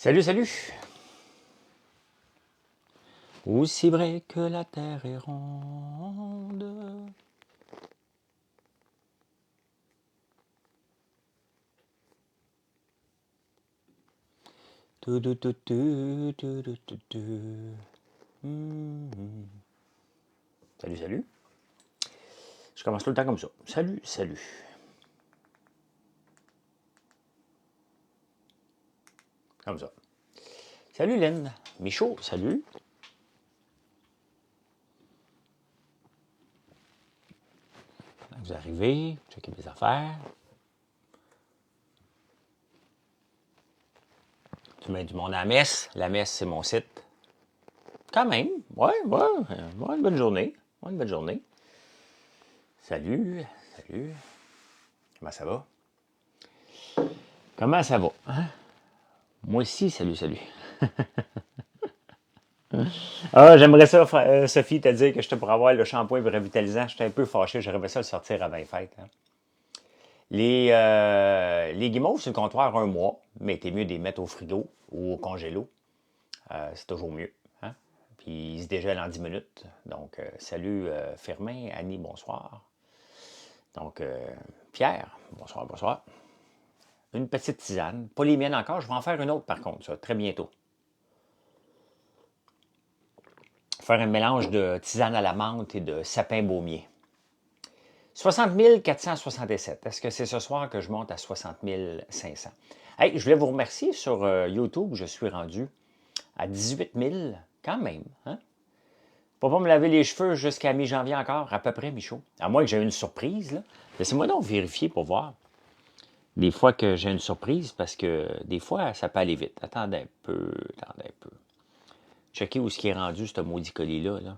Salut, salut! Aussi vrai que la terre est ronde. Tu, tu, tu, tu, tu, tu, tu, tu. Mhm. Salut, salut. Je commence tout le temps comme ça. Salut, salut. Comme ça. Salut, Lynn. Michaud, salut. Vous arrivez, checkez mes affaires. Tu mets du monde à la messe. La messe, c'est mon site. Quand même. Ouais, une bonne journée. Ouais, une bonne journée. Salut, salut. Comment ça va? Comment ça va? Hein? Moi aussi, salut, salut. Ah, j'aimerais ça, Sophie, te dire que je te pourrais avoir le shampoing revitalisant. J'étais un peu fâché, j'aurais aimé ça le sortir avant les fêtes. Hein. Les guimauves sur le comptoir un mois, mais t'es mieux de les mettre au frigo ou au congélo. C'est toujours mieux. Hein? Puis ils se dégèlent en 10 minutes. Donc, salut Firmin, Annie, bonsoir. Donc, Pierre, bonsoir, bonsoir. Une petite tisane. Pas les miennes encore, je vais en faire une autre par contre, ça, très bientôt. Faire un mélange de tisane à la menthe et de sapin baumier. 60 467. Est-ce que c'est ce soir que je monte à 60 500? Hey, je voulais vous remercier sur YouTube. Je suis rendu à 18 000, quand même. Hein? Faut pas me laver les cheveux jusqu'à mi-janvier encore, à peu près, Michaud. À moins que j'ai une surprise. Là. Laissez-moi donc vérifier pour voir. Des fois que j'ai une surprise, parce que des fois, ça peut aller vite. Attendez un peu, attendez un peu. Checkez où est-ce qui est rendu, ce maudit colis-là. Là.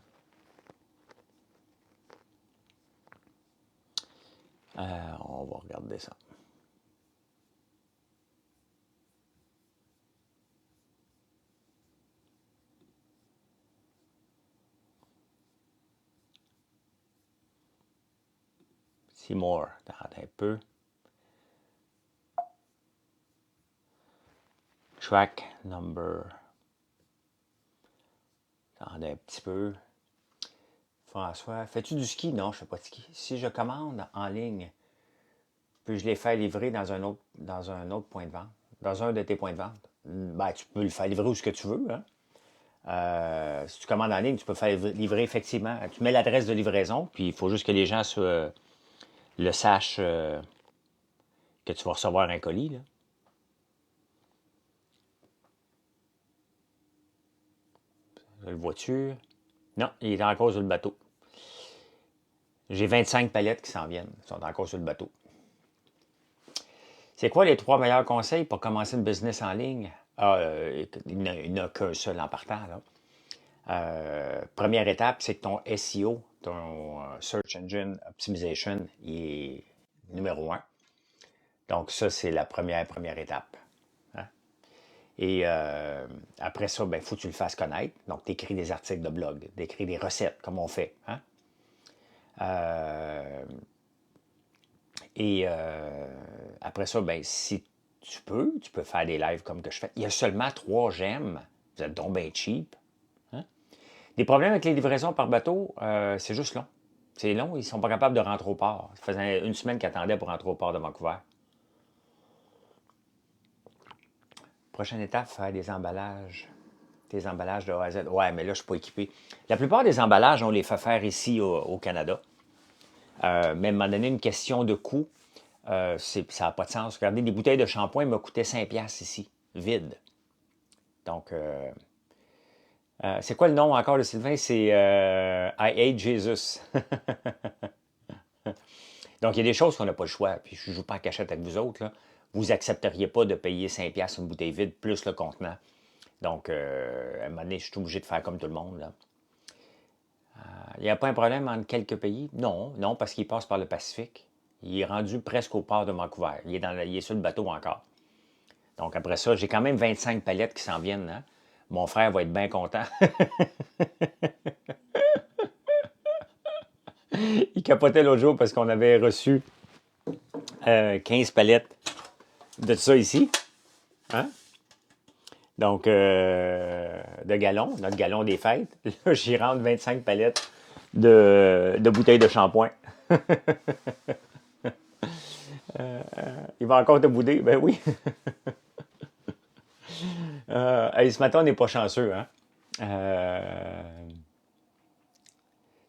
On va regarder ça. Seymour, attendez un peu. Track number. Attendez un petit peu. François, fais-tu du ski? Non, je ne fais pas de ski. Si je commande en ligne, puis-je les faire livrer dans un autre point de vente? Dans un de tes points de vente? Ben, tu peux le faire livrer où ce que tu veux. Hein? Si tu commandes en ligne, tu peux faire livrer effectivement. Tu mets l'adresse de livraison, puis il faut juste que les gens le sachent que tu vas recevoir un colis. Là. Le vois-tu? Non, il est encore sur le bateau. J'ai 25 palettes qui s'en viennent. Ils sont encore sur le bateau. C'est quoi les 3 meilleurs conseils pour commencer une business en ligne? Il n'y en a qu'un seul en partant. Là. Première étape, c'est que ton SEO, ton Search Engine Optimization, il est numéro 1. Donc ça, c'est la première étape. Hein? Et après ça, il faut que tu le fasses connaître. Donc, tu écris des articles de blog, tu écris des recettes, comme on fait. Hein? Et après ça, si tu peux faire des lives comme que je fais. Il y a seulement 3 j'aime. Vous êtes donc bien cheap. Hein? Des problèmes avec les livraisons par bateau, c'est juste long. C'est long, ils ne sont pas capables de rentrer au port. Ça faisait une semaine qu'ils attendaient pour rentrer au port de Vancouver. Prochaine étape, faire des emballages. Des emballages de A à Z. Ouais, mais là, je ne suis pas équipé. La plupart des emballages, on les fait faire ici au Canada. Mais à un moment donné, une question de coût, ça n'a pas de sens. Regardez, des bouteilles de shampoing me coûtaient 5$ ici, vide. Donc, c'est quoi le nom encore de Sylvain? C'est I Hate Jesus. Donc, il y a des choses qu'on n'a pas le choix. Puis, je ne joue pas en cachette avec vous autres. Là. Vous n'accepteriez pas de payer 5$ une bouteille vide plus le contenant. Donc, à un moment donné, je suis obligé de faire comme tout le monde. Là. Il n'y a pas un problème entre quelques pays? Non, non, parce qu'il passe par le Pacifique. Il est rendu presque au port de Vancouver. Il est sur le bateau encore. Donc, après ça, j'ai quand même 25 palettes qui s'en viennent. Hein? Mon frère va être bien content. Il capotait l'autre jour parce qu'on avait reçu 15 palettes de ça ici. Hein? Donc, de gallons, notre gallon des fêtes. Là, j'y rentre 25 palettes de bouteilles de shampoing. Il va encore te bouder? Ben oui. Hey, ce matin, on n'est pas chanceux, hein?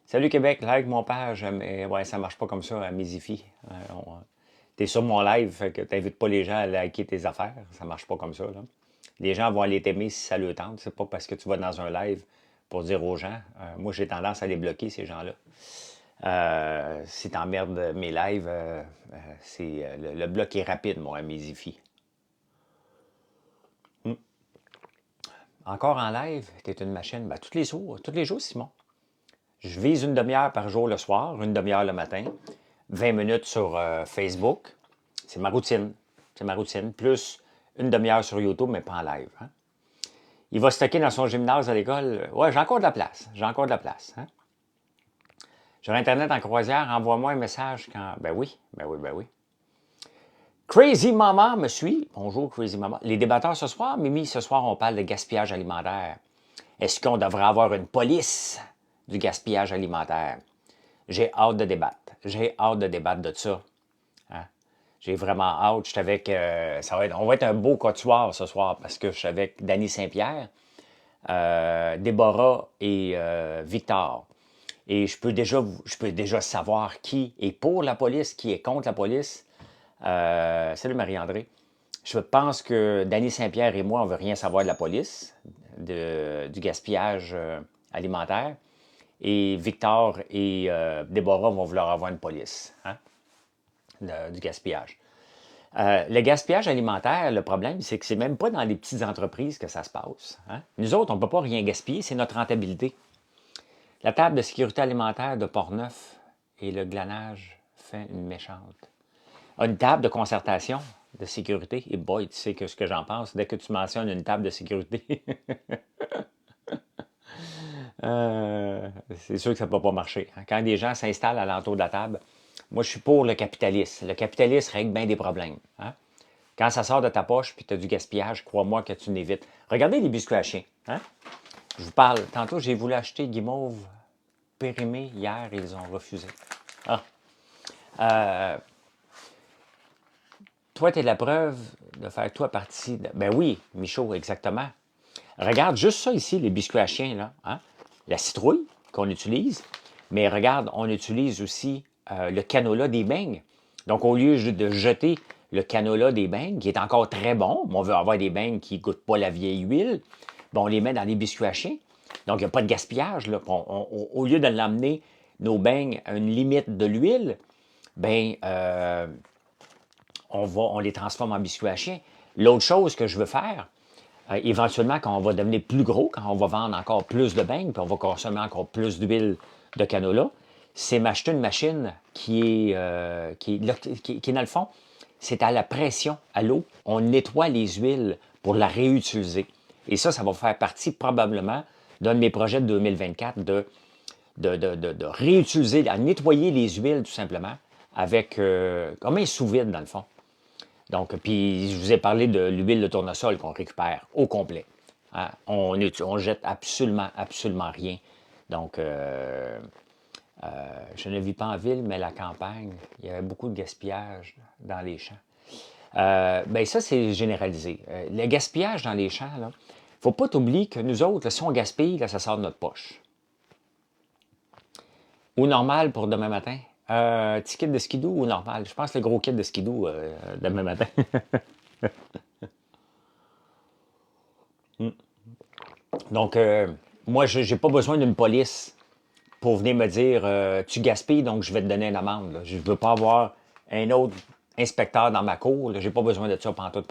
Salut Québec, like mon page, mais ouais, ça marche pas comme ça à Misifi. T'es sur mon live, fait que t'invites pas les gens à liker tes affaires. Ça marche pas comme ça, là. Les gens vont aller t'aimer si ça le tente. C'est pas parce que tu vas dans un live pour dire aux gens. Moi, j'ai tendance à les bloquer, ces gens-là. Si t'emmerdes mes lives, le bloc est rapide, moi, à Misifi. Encore en live, t'es une machine. Ben, tous les jours, Simon. Je vise une demi-heure par jour le soir, une demi-heure le matin, 20 minutes sur Facebook. C'est ma routine. C'est ma routine. Plus une demi-heure sur YouTube, mais pas en live. Hein. Il va stocker dans son gymnase à l'école. Ouais, j'ai encore de la place. J'ai encore de la place. Hein. Sur Internet en croisière, envoie-moi un message quand. Ben oui, ben oui, ben oui. Crazy Mama me suit. Bonjour, Crazy Mama. Les débatteurs ce soir, Mimi, ce soir, on parle de gaspillage alimentaire. Est-ce qu'on devrait avoir une police du gaspillage alimentaire? J'ai hâte de débattre. J'ai hâte de débattre de ça. Hein? J'ai vraiment hâte. Je suis avec. On va être un beau quatuor ce soir parce que je suis avec Danny Saint-Pierre, Déborah et Victor. Et je peux déjà savoir qui est pour la police, qui est contre la police. Salut Marie-André. Je pense que Danny Saint-Pierre et moi, on ne veut rien savoir de la police, du gaspillage alimentaire. Et Victor et Déborah vont vouloir avoir une police hein, du gaspillage. Le gaspillage alimentaire, le problème, c'est que c'est même pas dans les petites entreprises que ça se passe. Hein. Nous autres, on ne peut pas rien gaspiller, c'est notre rentabilité. La table de sécurité alimentaire de Portneuf et le glanage fait une méchante. Une table de concertation de sécurité, et boy, tu sais ce que j'en pense dès que tu mentionnes une table de sécurité. C'est sûr que ça ne peut pas marcher. Quand des gens s'installent à l'entour de la table, moi, je suis pour le capitalisme. Le capitalisme règle bien des problèmes. Hein? Quand ça sort de ta poche puis tu as du gaspillage, crois-moi que tu l'évites. Regardez les biscuits à chien. Hein? Je vous parle. Tantôt, j'ai voulu acheter guimauve périmé hier et ils ont refusé. Ah. Toi, tu es la preuve de faire toi partie de... Ben oui, Michaud, exactement. Regarde juste ça ici, les biscuits à chien, là. Hein? La citrouille qu'on utilise, mais regarde, on utilise aussi le canola des beignes. Donc, au lieu de jeter le canola des beignes, qui est encore très bon, mais on veut avoir des beignes qui ne goûtent pas la vieille huile, ben, on les met dans les biscuits à chien. Donc, il n'y a pas de gaspillage. Là. Au lieu de l'emmener, nos beignes, à une limite de l'huile, ben, on les transforme en biscuits à chien. L'autre chose que je veux faire, éventuellement, quand on va devenir plus gros, quand on va vendre encore plus de beignes, puis on va consommer encore plus d'huile de canola, c'est m'acheter une machine qui est dans le fond, c'est à la pression, à l'eau. On nettoie les huiles pour la réutiliser. Et ça va faire partie probablement d'un de mes projets de 2024 de réutiliser, à nettoyer les huiles tout simplement, avec comme un sous-vide dans le fond. Donc, puis je vous ai parlé de l'huile de tournesol qu'on récupère au complet. Hein? On jette absolument, absolument rien. Donc, je ne vis pas en ville, mais la campagne, il y avait beaucoup de gaspillage dans les champs. Bien, ça, c'est généralisé. Le gaspillage dans les champs, il ne faut pas t'oublier que nous autres, là, si on gaspille, là, ça sort de notre poche. Ou normal pour demain matin? Petit kit de skidoo ou normal? Je pense le gros kit de skidoo demain matin. Donc, moi, je n'ai pas besoin d'une police pour venir me dire tu gaspilles, donc je vais te donner une amende. Là. Je ne veux pas avoir un autre inspecteur dans ma cour. Je n'ai pas besoin de ça pantoute.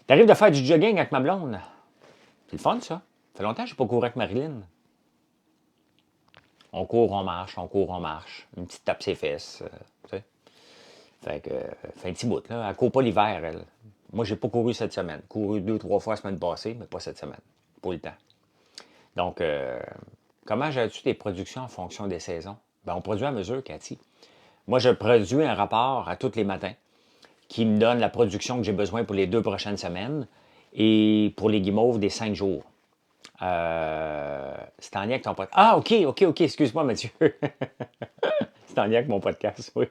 T'arrives de faire du jogging avec ma blonde. C'est le fun, ça. Ça fait longtemps que je n'ai pas couru avec Marilyn. On court, on marche, on court, on marche. Une petite tape ses fesses. Tu sais. Fait que, fait un petit bout, là. Elle court pas l'hiver, elle. Moi, j'ai pas couru cette semaine. Couru 2-3 fois la semaine passée, mais pas cette semaine. Pas le temps. Donc, comment gères-tu tes productions en fonction des saisons? Ben, on produit à mesure, Cathy. Moi, je produis un rapport à tous les matins qui me donne la production que j'ai besoin pour les 2 prochaines semaines. Et pour les guimauves, des 5 jours. C'est en lien avec ton podcast. Ah, OK, excuse-moi, Mathieu. C'est en lien avec mon podcast, oui.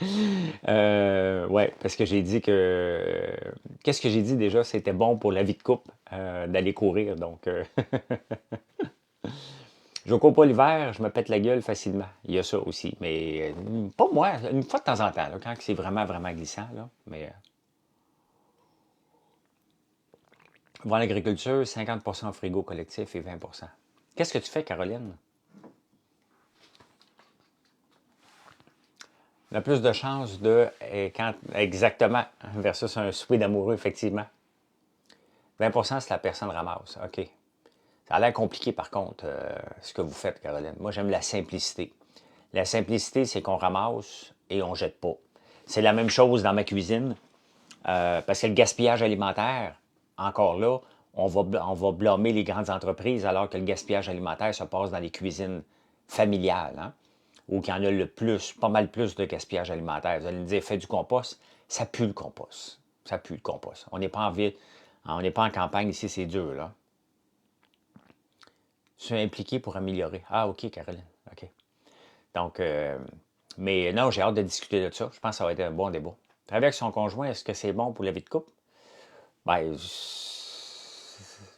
Ouais, parce que j'ai dit que... Qu'est-ce que j'ai dit déjà? C'était bon pour la vie de couple d'aller courir. Donc, je cours pas l'hiver, je me pète la gueule facilement. Il y a ça aussi. Mais pas moi, une fois de temps en temps, là, quand c'est vraiment, vraiment glissant. Là. Mais voir l'agriculture, 50% au frigo collectif et 20%. Qu'est-ce que tu fais, Caroline? On a plus de chances de... quand, exactement, versus un souper d'amoureux, effectivement. 20%, c'est la personne ramasse. OK. Ça a l'air compliqué, par contre, ce que vous faites, Caroline. Moi, j'aime la simplicité. La simplicité, c'est qu'on ramasse et on ne jette pas. C'est la même chose dans ma cuisine, parce que le gaspillage alimentaire, encore là, on va blâmer les grandes entreprises alors que le gaspillage alimentaire se passe dans les cuisines familiales, hein, où il y en a le plus, pas mal plus de gaspillage alimentaire. Vous allez me dire, fais du compost. Ça pue le compost. Ça pue le compost. On n'est pas en ville, on n'est pas en campagne ici, c'est dur, là. Je suis impliqué pour améliorer. Ah, OK, Caroline. OK. Donc, mais non, j'ai hâte de discuter de ça. Je pense que ça va être un bon débat. Travailler avec son conjoint, est-ce que c'est bon pour la vie de couple? Ben, je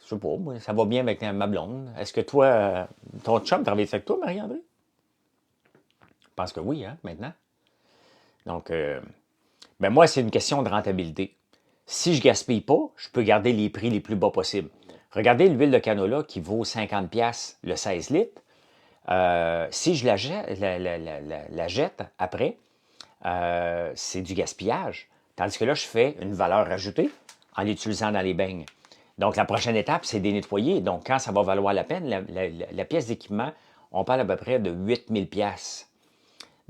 sais pas, moi, ça va bien avec ma blonde. Est-ce que toi, ton chum travaille avec toi, Marie-André? Je pense que oui, hein, maintenant. Donc, ben moi, c'est une question de rentabilité. Si je gaspille pas, je peux garder les prix les plus bas possibles. Regardez l'huile de canola qui vaut 50$ le 16 litres. Si je la jette après, c'est du gaspillage. Tandis que là, je fais une valeur ajoutée en l'utilisant dans les beignes. Donc, la prochaine étape, c'est de les nettoyer. Donc, quand ça va valoir la peine, la pièce d'équipement, on parle à peu près de 8 000$.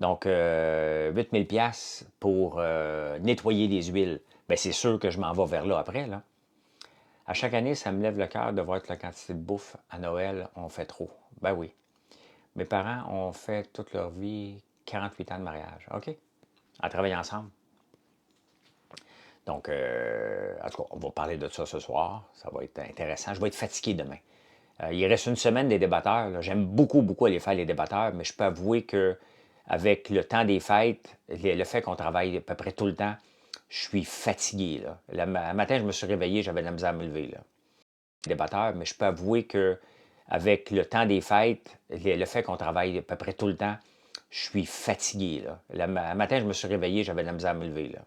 Donc, 8 000$ pour nettoyer les huiles. Bien, c'est sûr que je m'en vais vers là après, là. À chaque année, ça me lève le cœur de voir que la quantité de bouffe à Noël, on fait trop. Ben oui. Mes parents ont fait toute leur vie 48 ans de mariage. OK? À travailler ensemble. Donc, en tout cas, on va parler de ça ce soir. Ça va être intéressant. Je vais être fatigué demain. Il reste une semaine des débatteurs. Là. J'aime beaucoup, beaucoup aller faire les débatteurs, mais je peux avouer que avec le temps des fêtes, le fait qu'on travaille à peu près tout le temps, je suis fatigué. Là. Le matin, je me suis réveillé, j'avais de la misère à me lever. Là. Débatteur, mais je peux avouer que avec le temps des fêtes, le fait qu'on travaille à peu près tout le temps, je suis fatigué. Là. Le matin, je me suis réveillé, j'avais de la misère à me lever. Là.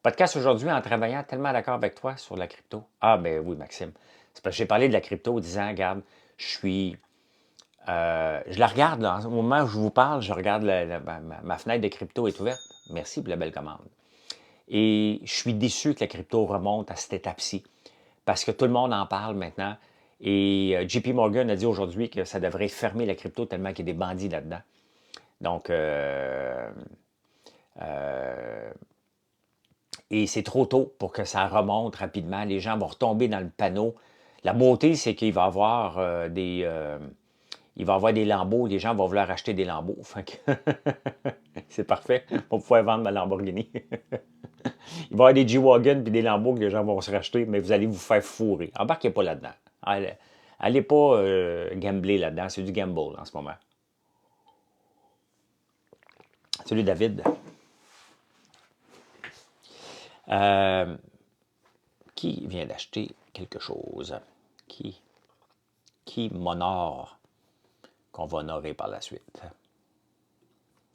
Podcast aujourd'hui en travaillant tellement d'accord avec toi sur la crypto. Ah, ben oui, Maxime. C'est parce que j'ai parlé de la crypto en disant, regarde, je la regarde, là, au moment où je vous parle, je regarde ma fenêtre de crypto est ouverte. Merci pour la belle commande. Et je suis déçu que la crypto remonte à cette étape-ci parce que tout le monde en parle maintenant. Et JP Morgan a dit aujourd'hui que ça devrait fermer la crypto tellement qu'il y a des bandits là-dedans. Donc, et c'est trop tôt pour que ça remonte rapidement. Les gens vont retomber dans le panneau. La beauté, c'est qu'il va y avoir il va y avoir des lambeaux. Les gens vont vouloir acheter des lambeaux. C'est parfait pour pouvoir vendre ma Lamborghini. Il va y avoir des G-Wagon et des lambeaux que les gens vont se racheter, mais vous allez vous faire fourrer. Embarquez pas là-dedans. Allez pas gambler là-dedans. C'est du gamble en ce moment. Salut David. Qui vient d'acheter quelque chose? Qui m'honore qu'on va honorer par la suite?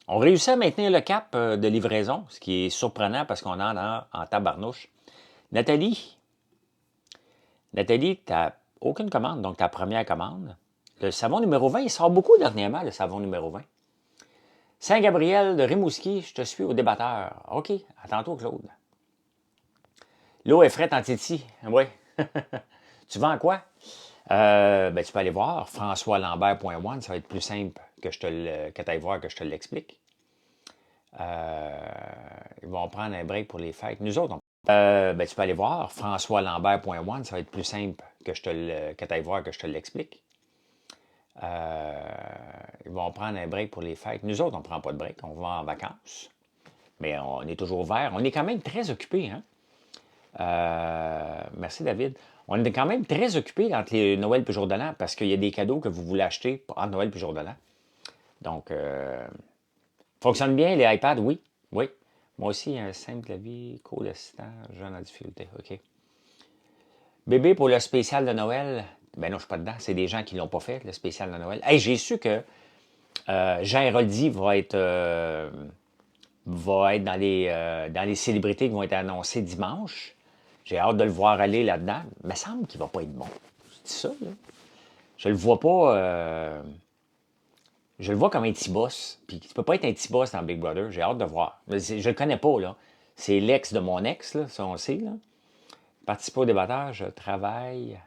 On réussit à maintenir le cap de livraison, ce qui est surprenant parce qu'on en a en tabarnouche. Nathalie, tu n'as aucune commande, donc ta première commande. Le savon numéro 20, il sort beaucoup dernièrement, le savon numéro 20. Saint-Gabriel de Rimouski, je te suis au débatteur. OK, à tantôt, Claude. L'eau est frette en Titi. Oui. Tu vends quoi? Ben, tu peux aller voir françoislambert.one, ça va être plus simple que tu ailles voir que je te l'explique. Ils vont prendre un break pour les fêtes. Nous autres, ben, tu peux aller voir françoislambert.one, ça va être plus simple que tu ailles voir que je te l'explique. Ils vont prendre un break pour les fêtes. Nous autres, on ne prend pas de break, on va en vacances. Mais on est toujours ouvert. On est quand même très occupés, hein? Merci, David. On est quand même très occupés entre les Noël et jour de l'an parce qu'il y a des cadeaux que vous voulez acheter entre Noël et jour de l'an. Donc, fonctionne bien les iPads? Oui. Oui. Moi aussi, un simple clavier, cool assistant, jeune en difficulté. OK. Bébé, pour le spécial de Noël, ben non, je suis pas dedans. C'est des gens qui l'ont pas fait, le spécial de Noël. Hey, j'ai su que Jean Héroldi va être dans les célébrités qui vont être annoncées dimanche. J'ai hâte de le voir aller là-dedans. Il me semble qu'il va pas être bon. Je dis ça, là. Je le vois pas. Je le vois comme un petit boss. Puis tu peux pas être un petit boss dans Big Brother. J'ai hâte de voir. Mais je le connais pas, là. C'est l'ex de mon ex, là, ça on sait, là. Participer au débatteur, je travaille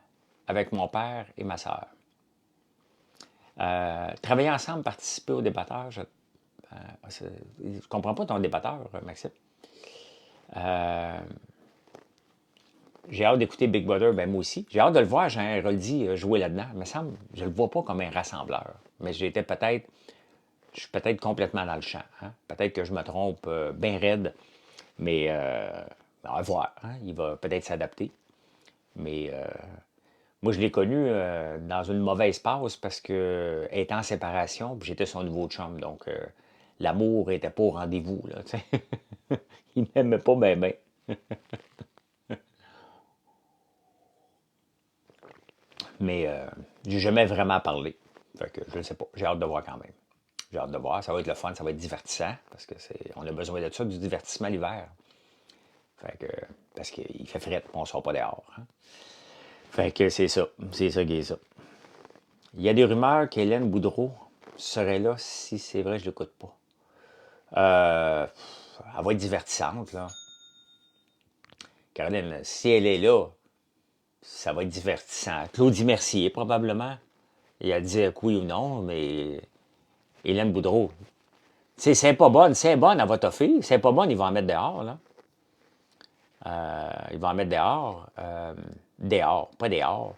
avec mon père et ma soeur. Travailler ensemble, participer au débatteur, je comprends pas ton débatteur, Maxime. Euh, j'ai hâte d'écouter Big Brother, ben moi aussi. J'ai hâte de le voir, Jean Héroldi, jouer là-dedans. Il me semble, je le vois pas comme un rassembleur. Mais je suis peut-être complètement dans le champ. Hein. Peut-être que je me trompe bien raide, mais on va voir. Hein. Il va peut-être s'adapter. Mais moi, je l'ai connu dans une mauvaise passe parce que étant en séparation, puis j'étais son nouveau chum. Donc, l'amour était pas au rendez-vous. Là, tu sais. Il m'aimait pas bien, bien. Mais j'ai jamais vraiment parlé. Fait que je ne sais pas. J'ai hâte de voir quand même. J'ai hâte de voir. Ça va être le fun, ça va être divertissant parce que on a besoin de ça, du divertissement l'hiver. Fait que, parce qu'il fait frais, on ne sort pas dehors. Hein. Fait que c'est ça. C'est ça qui est ça. Il y a des rumeurs qu'Hélène Boudreau serait là. Si c'est vrai, je ne l'écoute pas. Elle va être divertissante, là. Caroline, si elle est là, ça va être divertissant. Claudie Mercier, probablement. Il a dit que oui ou non, mais Hélène Boudreau. Tu sais, c'est bonne, elle va toffer. C'est pas bonne, il va en mettre dehors, là. Il va en mettre dehors. Dehors, pas dehors.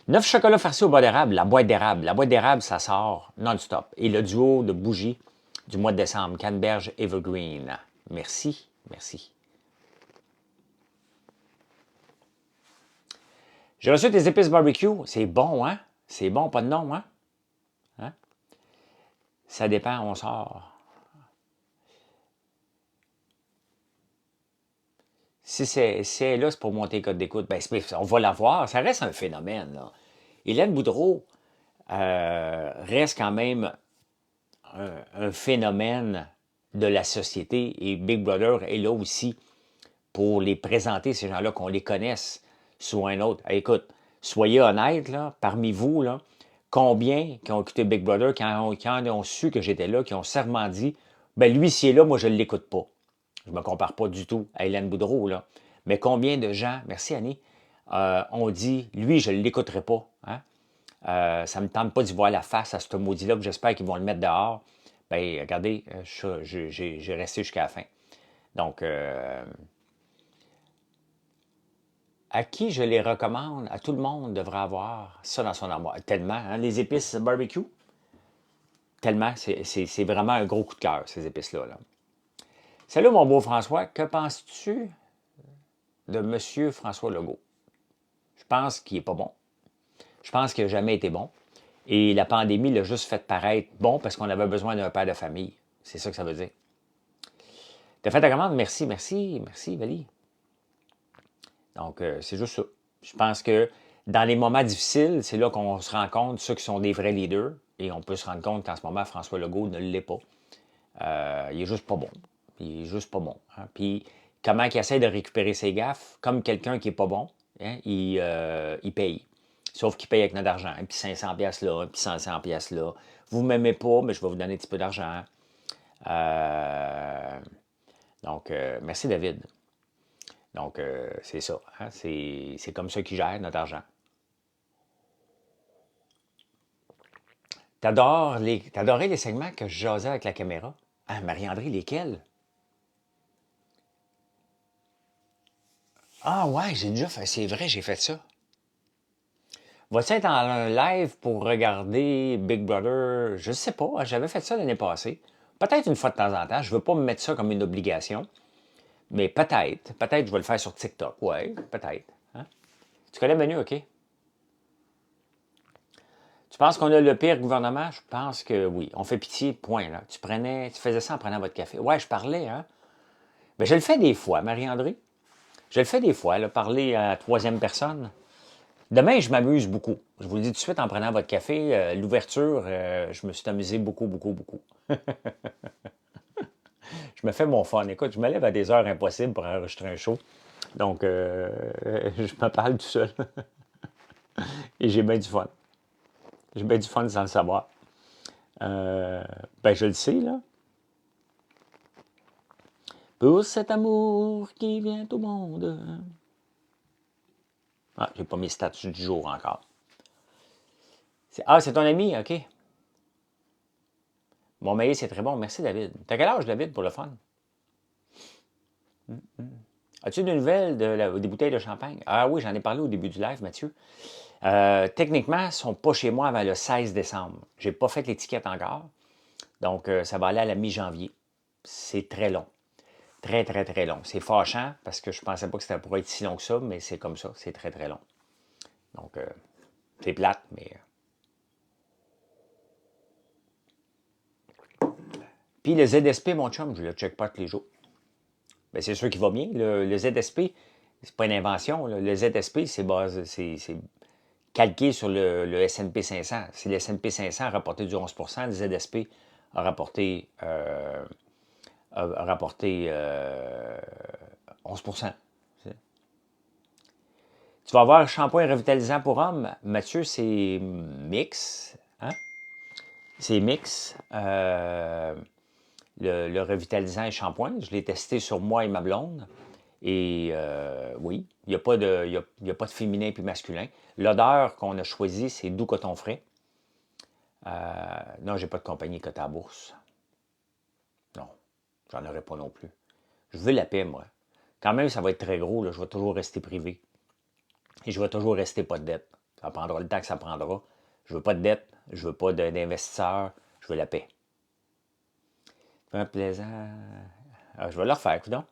9 chocolats farcis au bois d'érable, la boîte d'érable. La boîte d'érable, ça sort non-stop. Et le duo de bougies du mois de décembre, Canneberge Evergreen. Merci, merci. J'ai reçu tes épices barbecue. C'est bon, hein? C'est bon, pas de nom, hein? Hein? Ça dépend, on sort. Si elle est là, c'est pour monter le code d'écoute. Ben, on va la voir. Ça reste un phénomène, là. Hélène Boudreau reste quand même un phénomène de la société et Big Brother est là aussi pour les présenter, ces gens-là, qu'on les connaisse sous un autre. Hey, écoute, soyez honnêtes, là, parmi vous, là, combien qui ont écouté Big Brother, quand ont su que j'étais là, qui ont serment dit, ben lui, s'il est là, moi, je ne l'écoute pas. Je ne me compare pas du tout à Hélène Boudreau, là. Mais combien de gens, merci Annie, ont dit, lui, je ne l'écouterai pas. Hein? Ça ne me tente pas d'y voir la face à ce maudit-là, puis j'espère qu'ils vont le mettre dehors. Bien, regardez, j'ai resté jusqu'à la fin. Donc, à qui je les recommande? À tout le monde devrait avoir ça dans son armoire. Tellement, hein? Les épices barbecue, tellement, c'est vraiment un gros coup de cœur, ces épices-là. Là. Salut, mon beau François. Que penses-tu de M. François Legault? Je pense qu'il n'est pas bon. Je pense qu'il n'a jamais été bon. Et la pandémie l'a juste fait paraître bon parce qu'on avait besoin d'un père de famille. C'est ça que ça veut dire. T'as fait ta commande? Merci, merci, merci, Valie. Donc, c'est juste ça. Je pense que dans les moments difficiles, c'est là qu'on se rend compte ceux qui sont des vrais leaders. Et on peut se rendre compte qu'en ce moment, François Legault ne l'est pas. Il est juste pas bon. Il est juste pas bon. Hein. Puis, comment il essaie de récupérer ses gaffes? Comme quelqu'un qui est pas bon, hein, il paye. Sauf qu'il paye avec notre argent. Puis 500 pièces là, puis 500 pièces là. Vous ne m'aimez pas, mais je vais vous donner un petit peu d'argent. Donc, merci David. Donc, c'est ça. Hein? C'est comme ça qu'il gère notre argent. T'adorais les segments que je jasais avec la caméra? Ah, Marie-André, lesquels? Ah ouais, j'ai déjà fait. C'est vrai, j'ai fait ça. Vas-tu être en live pour regarder Big Brother? Je sais pas. J'avais fait ça l'année passée. Peut-être une fois de temps en temps. Je veux pas me mettre ça comme une obligation. Mais peut-être je vais le faire sur TikTok. Ouais, peut-être. Hein? Tu connais Manu, OK? Tu penses qu'on a le pire gouvernement? Je pense que oui. On fait pitié, point. Là. Tu faisais ça en prenant votre café. Ouais, je parlais, hein? Mais je le fais des fois, Marie-André. Je le fais des fois, là, parler à la troisième personne. Demain, je m'amuse beaucoup. Je vous le dis tout de suite en prenant votre café. L'ouverture, je me suis amusé beaucoup, beaucoup, beaucoup. Je me fais mon fun. Écoute, je me lève à des heures impossibles pour enregistrer un show. Donc, je me parle tout seul. Et j'ai bien du fun. J'ai bien du fun sans le savoir. Euh, ben, je le sais, là. Pour cet amour qui vient au monde. Ah, j'ai pas mes statuts du jour encore. Ah, c'est ton ami? OK. Mon maïs, c'est très bon. Merci, David. T'as quel âge, David, pour le fun? As-tu des nouvelles des bouteilles de champagne? Ah oui, j'en ai parlé au début du live, Mathieu. Techniquement, ils ne sont pas chez moi avant le 16 décembre. Je n'ai pas fait l'étiquette encore. Donc, ça va aller à la mi-janvier. C'est très long. Très, très, très long. C'est fâchant parce que je ne pensais pas que ça pourrait être si long que ça, mais c'est comme ça. C'est très, très long. Donc, c'est plate, mais... Puis le ZSP, mon chum, je ne le check pas tous les jours. Bien, c'est sûr qu'il va bien. Le ZSP, c'est pas une invention. Là. Le ZSP, c'est calqué sur le S&P 500. Si le S&P 500 a rapporté du 11 le ZSP a rapporté, 11 Tu vas avoir un shampoing revitalisant pour hommes. Mathieu, c'est mix. Hein? C'est mix. Le revitalisant et shampoing. Je l'ai testé sur moi et ma blonde. Et oui, il n'y a, pas de, il y a pas de féminin puis masculin. L'odeur qu'on a choisie, c'est doux coton frais. Non, j'ai pas de compagnie cotée à la bourse. Non, j'en aurais pas non plus. Je veux la paix, moi. Quand même, ça va être très gros, là, je vais toujours rester privé. Et je vais toujours rester pas de dette. Ça prendra le temps que ça prendra. Je veux pas de dette, je veux pas d'investisseurs, je veux la paix. Un plaisant. Ah, je vais le refaire, écoute donc.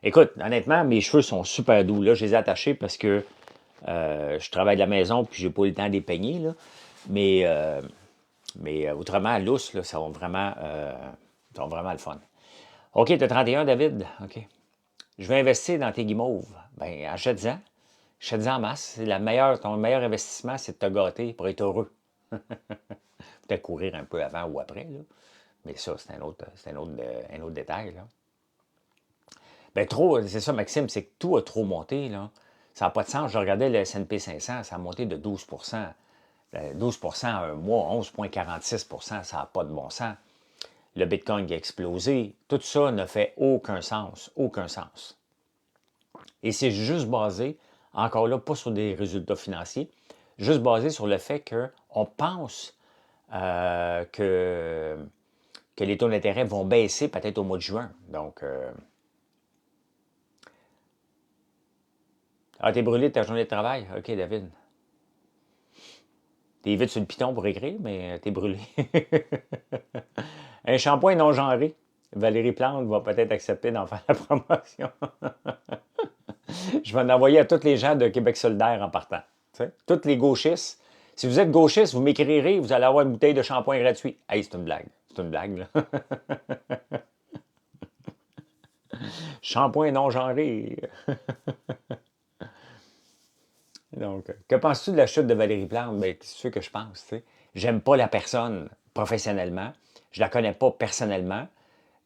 Écoute, honnêtement, mes cheveux sont super doux. Là, je les ai attachés parce que je travaille de la maison puis j'ai pas eu le temps de les peigner. Là. Mais, autrement, à l'ousse, là, ça va vraiment le fun. OK, tu as 31, David. OK. Je vais investir dans tes guimauves. Ben, achète-en. Achète-en en masse. Ton meilleur investissement, c'est de te gâter pour être heureux. Peut-être courir un peu avant ou après, là. Mais ça, c'est un autre détail. Là. Ben, trop, c'est ça, Maxime, c'est que tout a trop monté. Là. Ça n'a pas de sens. Je regardais le S&P 500, ça a monté de 12 12 en un mois, 11,46 ça n'a pas de bon sens. Le Bitcoin qui a explosé. Tout ça ne fait aucun sens. Aucun sens. Et c'est juste basé, encore là, pas sur des résultats financiers, juste basé sur le fait qu'on pense que les taux d'intérêt vont baisser peut-être au mois de juin. Donc, t'es brûlé de ta journée de travail? OK, David. T'es vite sur le piton pour écrire, mais t'es brûlé. Un shampoing non genré. Valérie Plante va peut-être accepter d'en faire la promotion. Je vais en envoyer à tous les gens de Québec solidaire en partant. T'sais? Tous les gauchistes. Si vous êtes gauchiste, vous m'écrirez, vous allez avoir une bouteille de shampoing gratuit. Hey, c'est une blague. C'est une blague, là. Shampoing non genré. Donc, que penses-tu de la chute de Valérie Plante? Bien, c'est ce que je pense. Tu sais. J'aime pas la personne professionnellement. Je la connais pas personnellement.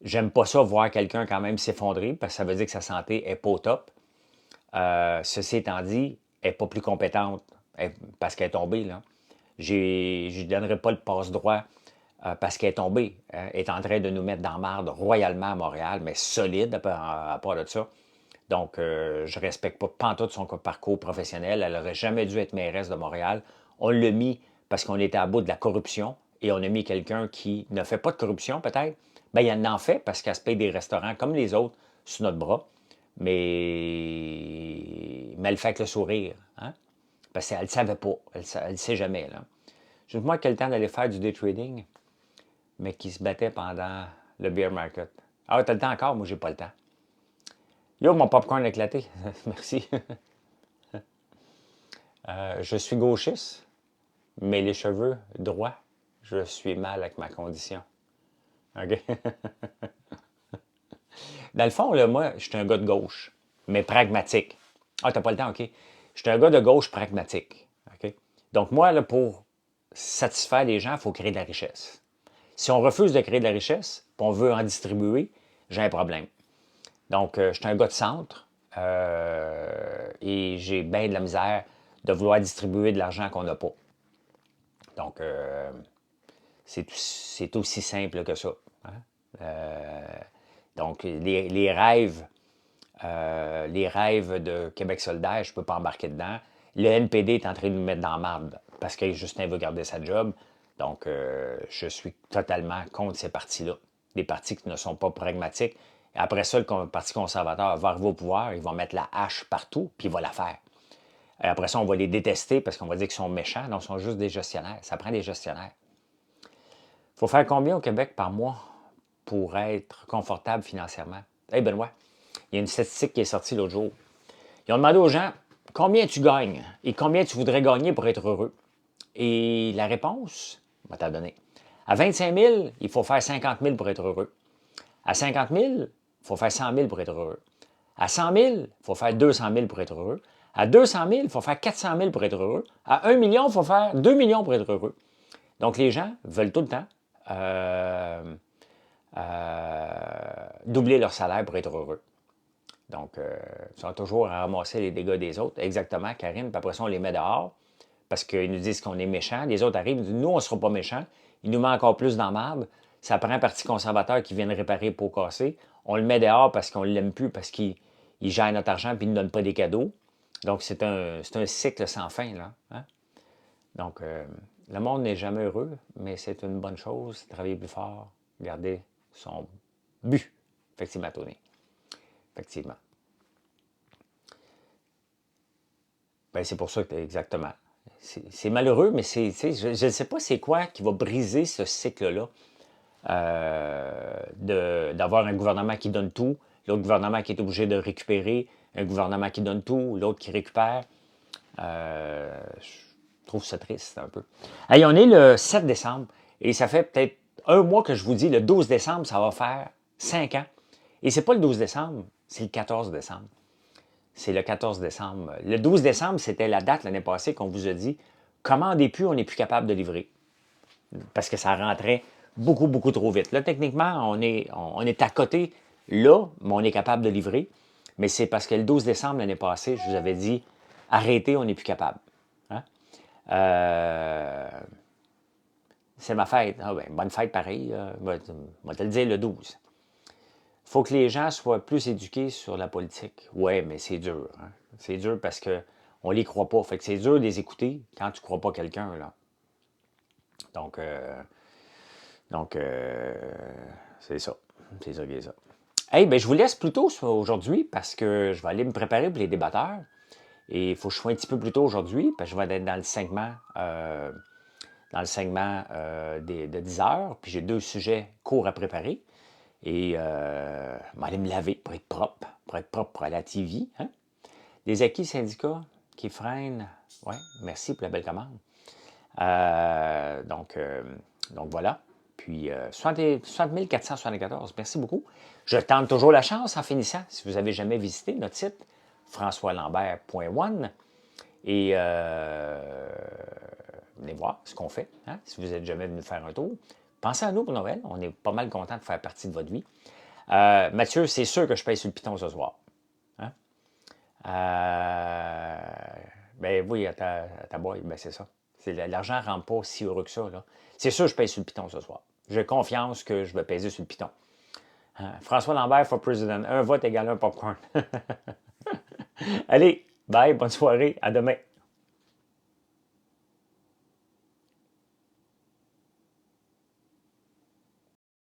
J'aime pas ça voir quelqu'un quand même s'effondrer parce que ça veut dire que sa santé est pas au top. Ceci étant dit, elle n'est pas plus compétente parce qu'elle est tombée. Là. Je ne lui donnerai pas le passe-droit parce qu'elle est tombée. Elle est en train de nous mettre dans marde royalement à Montréal, mais solide à part de ça. Donc, je ne respecte pas pantoute son parcours professionnel. Elle n'aurait jamais dû être mairesse de Montréal. On l'a mis parce qu'on était à bout de la corruption et on a mis quelqu'un qui ne fait pas de corruption, peut-être. Bien, il en fait parce qu'elle se paye des restaurants comme les autres sous notre bras. Mais elle le fait avec le sourire. Hein? Parce qu'elle ne le savait pas. Elle ne le sait jamais. Là. Juste moi qui ai le temps d'aller faire du day trading, mais qui se battait pendant le bear market. Ah, tu as le temps encore? Moi, j'ai pas le temps. Yo, mon popcorn éclaté. Merci. Je suis gauchiste, mais les cheveux droits, je suis mal avec ma condition. OK? Dans le fond, là, moi, je suis un gars de gauche, mais pragmatique. Ah, t'as pas le temps, OK? Je suis un gars de gauche pragmatique. OK? Donc, moi, là, pour satisfaire les gens, il faut créer de la richesse. Si on refuse de créer de la richesse, puis on veut en distribuer, j'ai un problème. Donc, je suis un gars de centre et j'ai bien de la misère de vouloir distribuer de l'argent qu'on n'a pas. Donc, c'est aussi simple que ça. Hein? Donc, les rêves de Québec solidaire, je ne peux pas embarquer dedans. Le NPD est en train de nous mettre dans la marde parce que Justin veut garder sa job. Donc, je suis totalement contre ces partis-là. Des partis qui ne sont pas pragmatiques. Et après ça, le Parti conservateur va arriver au pouvoir, il va mettre la hache partout, puis il va la faire. Et après ça, on va les détester parce qu'on va dire qu'ils sont méchants. Non, ils sont juste des gestionnaires. Ça prend des gestionnaires. Il faut faire combien au Québec par mois pour être confortable financièrement? Hey Benoît, il y a une statistique qui est sortie l'autre jour. Ils ont demandé aux gens combien tu gagnes et combien tu voudrais gagner pour être heureux. Et la réponse, on va t'en donner. À 25 000, il faut faire 50 000 pour être heureux. À 50 000, il faut faire 100 000 pour être heureux. À 100 000, il faut faire 200 000 pour être heureux. À 200 000, il faut faire 400 000 pour être heureux. À 1 million, il faut faire 2 millions pour être heureux. Donc, les gens veulent tout le temps doubler leur salaire pour être heureux. Donc, ils sont toujours à ramasser les dégâts des autres. Exactement, Karine. Puis après ça, on les met dehors parce qu'ils nous disent qu'on est méchants. Les autres arrivent, ils disent, nous, on ne sera pas méchants. Il nous met encore plus dans la marde. Ça prend un parti conservateur qui vient réparer pour casser. On le met dehors parce qu'on ne l'aime plus, parce qu'il gère notre argent et il ne nous donne pas des cadeaux. Donc, c'est un cycle sans fin, là. Hein? Donc, le monde n'est jamais heureux, mais c'est une bonne chose. Travailler plus fort, garder son but. Effectivement, Tony. Effectivement. Ben, c'est pour ça que exactement. C'est malheureux, mais je ne sais pas c'est quoi qui va briser ce cycle-là. D'avoir un gouvernement qui donne tout, l'autre gouvernement qui est obligé de récupérer, un gouvernement qui donne tout, l'autre qui récupère. Je trouve ça triste un peu. Hey, on est le 7 décembre et ça fait peut-être un mois que je vous dis, le 12 décembre, ça va faire 5 ans. Et c'est pas le 12 décembre, c'est le 14 décembre. C'est le 14 décembre. Le 12 décembre, c'était la date l'année passée qu'on vous a dit, commandez plus, on n'est plus capable de livrer. Parce que ça rentrait beaucoup, beaucoup trop vite. Là, techniquement, on est à côté, là, mais on est capable de livrer. Mais c'est parce que le 12 décembre l'année passée, je vous avais dit, arrêtez, on n'est plus capable. Hein? C'est ma fête. Ah ben, bonne fête pareil. Je vais te le dire le 12. Il faut que les gens soient plus éduqués sur la politique. Oui, mais c'est dur. Hein? C'est dur parce qu'on ne les croit pas. Fait que c'est dur de les écouter quand tu ne crois pas quelqu'un. Là. Donc, c'est ça. C'est ça qui est ça. Hey, ben, je vous laisse plus tôt aujourd'hui parce que je vais aller me préparer pour les débatteurs. Et il faut que je sois un petit peu plus tôt aujourd'hui parce que je vais être dans le segment, de 10 heures. Puis j'ai 2 sujets courts à préparer. Et je vais aller me laver pour être propre pour aller à la TV. Hein? Des acquis syndicats qui freinent. Oui, merci pour la belle commande. Donc voilà. Puis 60 474, merci beaucoup. Je tente toujours la chance en finissant. Si vous n'avez jamais visité notre site, françoislambert.one, et venez voir ce qu'on fait. Hein? Si vous n'êtes jamais venu faire un tour, pensez à nous pour Noël. On est pas mal content de faire partie de votre vie. Mathieu, c'est sûr que je paye sur le piton ce soir. Hein? Ben oui, à ta boy, ben c'est ça. L'argent ne rend pas si heureux que ça. C'est sûr que je paye sur le piton ce soir. J'ai confiance que je vais peser sur le piton. Hein? François Lambert for President. Un vote égale un popcorn. Allez, bye, bonne soirée, à demain.